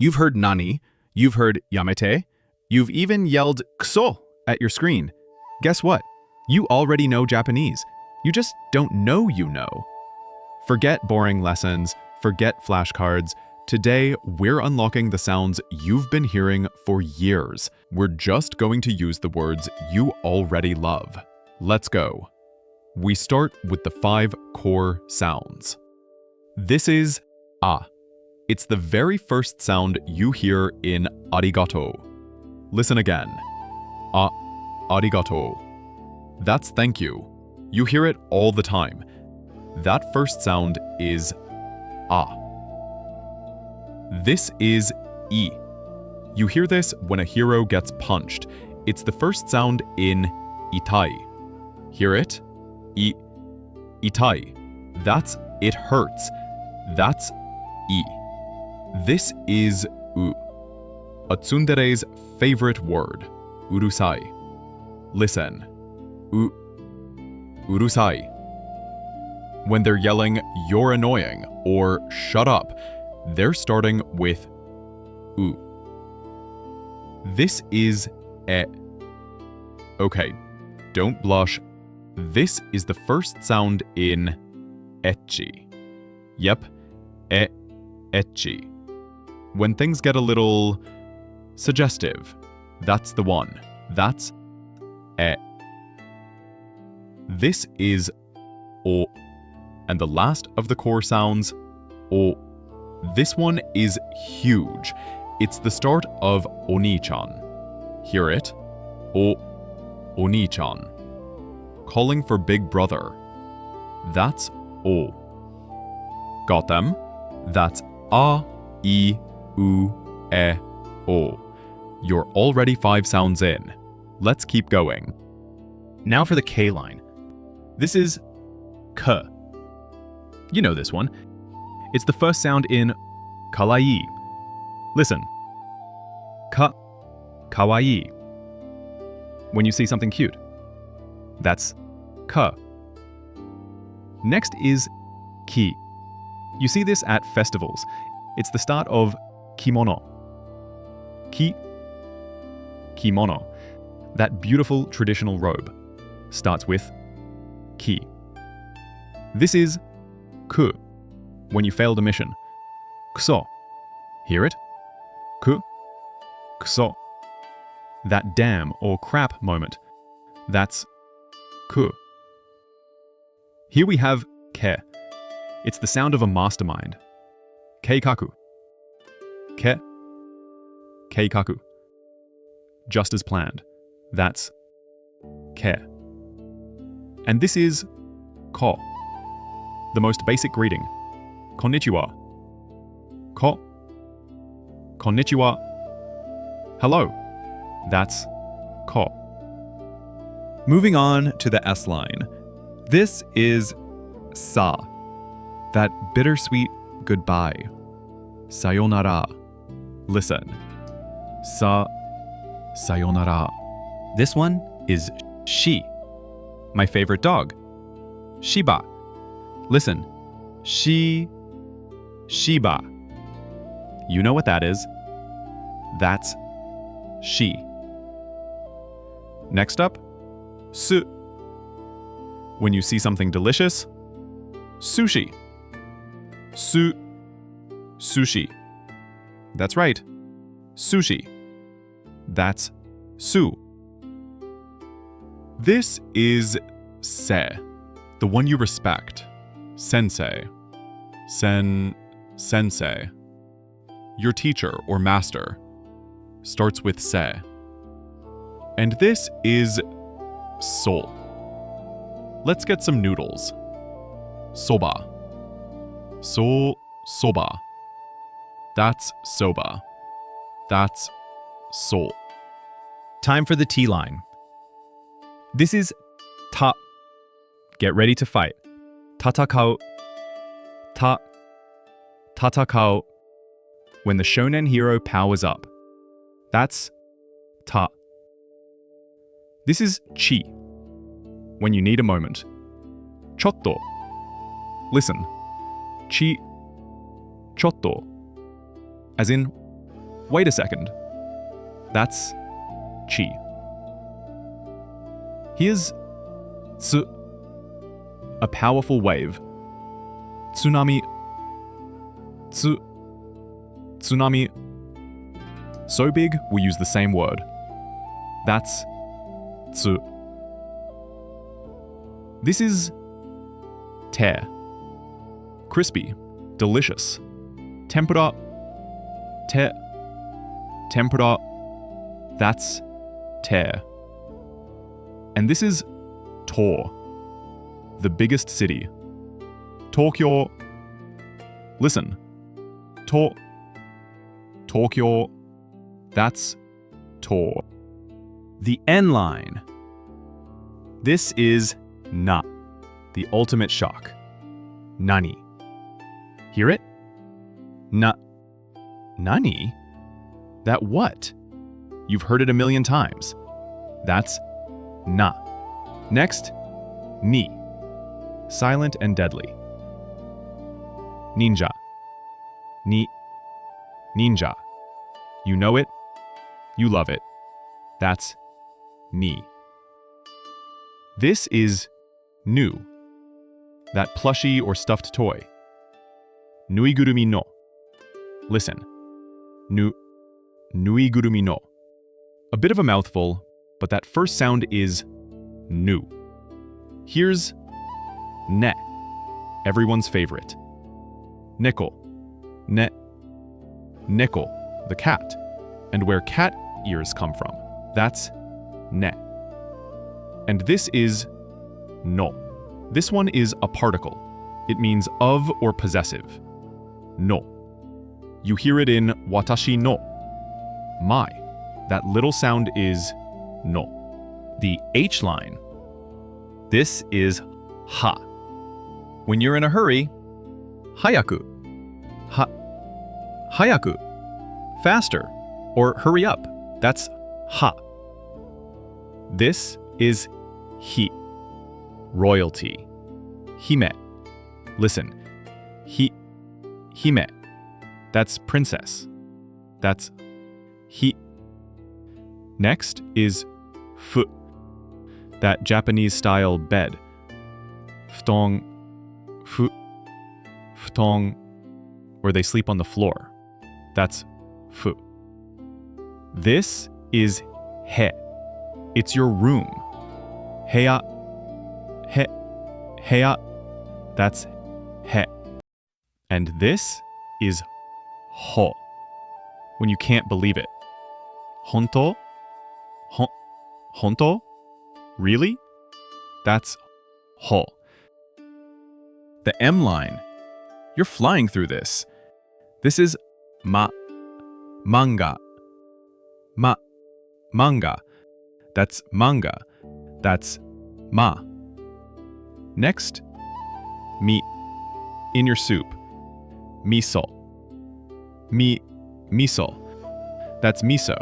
You've heard nani, you've heard yamete, you've even yelled kuso at your screen. Guess what? You already know Japanese. You just don't know you know. Forget boring lessons, forget flashcards. Today, we're unlocking the sounds you've been hearing for years. We're just going to use the words you already love. Let's go. We start with the 5 core sounds. This is a. It's the very first sound you hear in arigato. Listen again. Arigato. That's thank you. You hear it all the time. That first sound is a. This is I. You hear this when a hero gets punched. It's the first sound in itai. Hear it? Itai. That's it hurts. That's I. This is u. A tsundere's favorite word, urusai. Listen. Urusai. When they're yelling, "You're annoying," or "Shut up," they're starting with u. This is e. Okay, don't blush. This is the first sound in ecchi. Yep, ecchi. When things get a little suggestive, that's the one. That's e. This is o. And the last of the core sounds, o. This one is huge. It's the start of oni-chan. Hear it? Oni-chan. Calling for big brother. That's o. Got them? That's a, I, U, E, O. You're already 5 sounds in. Let's keep going. Now for the K line. This is k. You know this one. It's the first sound in kawaii. Listen. Kawaii. When you see something cute. That's ka. Next is ki. You see this at festivals. It's the start of kimono. Kimono. That beautiful traditional robe starts with ki. This is ku. When you failed a mission. Kuso. Hear it? Kuso. That damn or crap moment. That's ku. Here we have ke. It's the sound of a mastermind. Keikaku. Keikaku. Just as planned. That's ke. And this is ko. The most basic greeting. Konnichiwa. Konnichiwa. Hello. That's ko. Moving on to the S line. This is sa. That bittersweet goodbye. Sayonara. Listen. Sayonara. This one is shi. My favorite dog. Shiba. Listen. Shiba. You know what that is. That's shi. Next up, su. When you see something delicious, sushi. Sushi. That's right. Sushi. That's su. This is se, the one you respect. Sensei. Sensei. Your teacher or master. Starts with se. And this is so. Let's get some noodles. Soba. Soba. That's soba. That's so. Time for the T line. This is ta. Get ready to fight. Tatakao. Tatakao. When the shonen hero powers up. That's ta. This is chi. When you need a moment. Chotto. Listen. Chi. Chotto. As in, Wait a second. That's chi. Here's tsu, a powerful wave. Tsunami. Tsunami. So big, we use the same word. That's tsu. This is te. Crispy, delicious. Tempura. Te. Tempura. That's te. And this is to, the biggest city. Tokyo. Listen. Tokyo. That's to. The N line. This is na, the ultimate shock. Nani. Hear it? Nani? That what? You've heard it a million times. That's na. Next, ni. Silent and deadly. Ninja. Ninja. You know it. You love it. That's ni. This is nu. That plushy or stuffed toy. Nuigurumi no. Listen. Nuigurumi no. A bit of a mouthful, but that first sound is nu. Here's ne. Everyone's favorite. Nickel. Nickel, the cat. And where cat ears come from. That's ne. And this is no. This one is a particle. It means of or possessive. No. You hear it in watashi no. My. That little sound is no. The H line. This is ha. When you're in a hurry, hayaku. Hayaku. Faster. Or hurry up. That's ha. This is hi. Royalty. Hime. Listen. Hime. That's princess. That's hi. Next is fu. That Japanese-style bed. Futong. Futong. Where they sleep on the floor. That's fu. This is he. It's your room. Heya. Heya. That's he. And this is ho. When you can't believe it. Honto? Honto? Really? That's ho. The M line. You're flying through this. This is manga. Manga. That's manga. That's ma. Next, mi. In your soup. Miso. Miso. That's miso.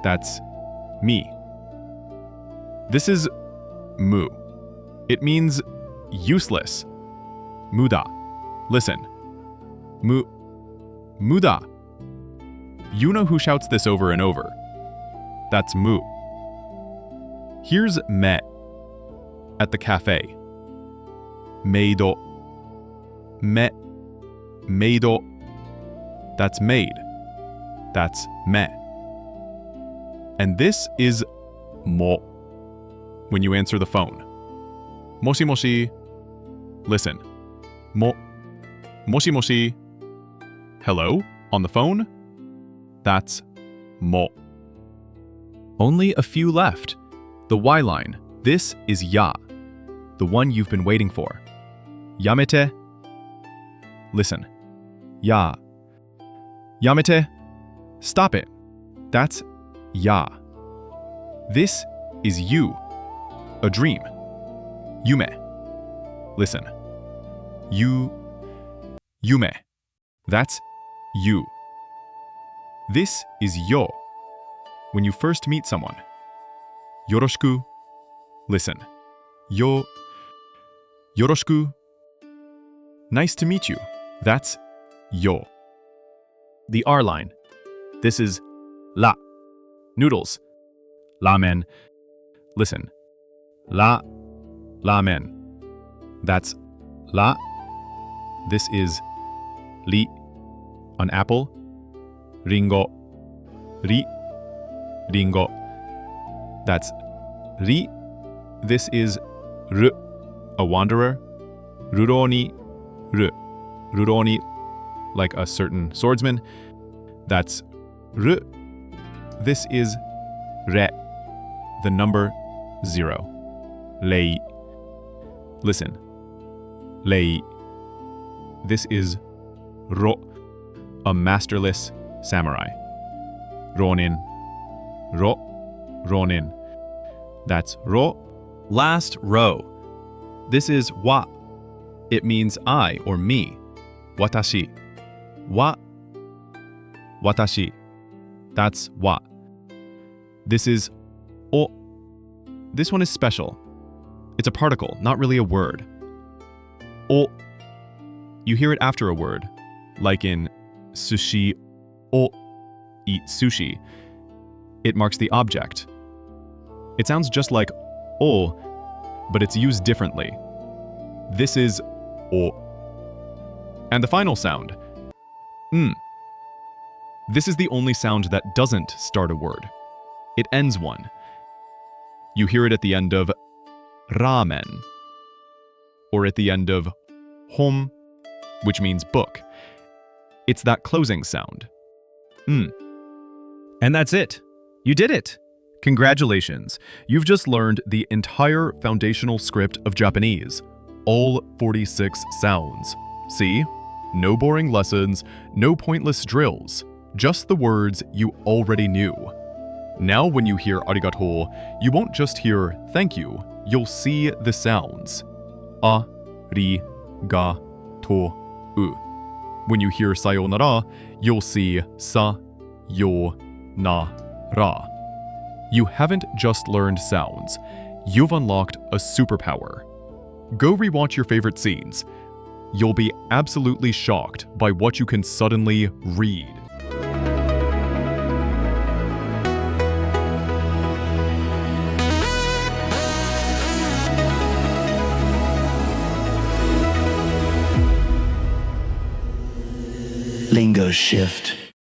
That's mi. This is mu. It means useless. Muda. Listen. Muda. You know who shouts this over and over. That's mu. Here's me. At the cafe. Meido. Meido. That's maid. That's me. And this is mo. When you answer the phone. Moshi moshi. Listen. Moshi moshi. Hello? On the phone? That's mo. Only a few left. The Y line. This is ya. The one you've been waiting for. Yamete. Listen. Ya. Yamete. Stop it. That's ya. This is you. A dream. Yume. Listen. Yume. That's you. This is yo. When you first meet someone. Yoroshiku. Listen. Yoroshiku. Nice to meet you. That's yo. The R line. This is la. Noodles. Ramen. Listen. La. Ramen. That's la. This is li. An apple. Ringo. Ri. Ringo. That's ri. This is ru. A wanderer. Ruroni. Ru. Ruroni, like a certain swordsman. That's ru. This is re. The number 0. Lei. Listen. Lei. This is ro. A masterless samurai. Ronin. Ro. Ronin. That's ro. Last row. This is wa. It means I or me. Watashi. Wa. Watashi. That's wa. This is o. This one is special. It's a particle, not really a word. O. You hear it after a word, like in sushi o. Eat sushi. It marks the object. It sounds just like o, but it's used differently. This is o. And the final sound, This is the only sound that doesn't start a word. It ends one. You hear it at the end of ramen, or at the end of hon, which means book. It's that closing sound. And that's it. You did it. Congratulations. You've just learned the entire foundational script of Japanese. All 46 sounds. See? No boring lessons, no pointless drills. Just the words you already knew. Now when you hear arigato, you won't just hear thank you, you'll see the sounds. A, ri, ga, to, u. When you hear sayonara, you'll see sa, yo, na, ra. You haven't just learned sounds, you've unlocked a superpower. Go rewatch your favorite scenes. You'll be absolutely shocked by what you can suddenly read. LingoShift.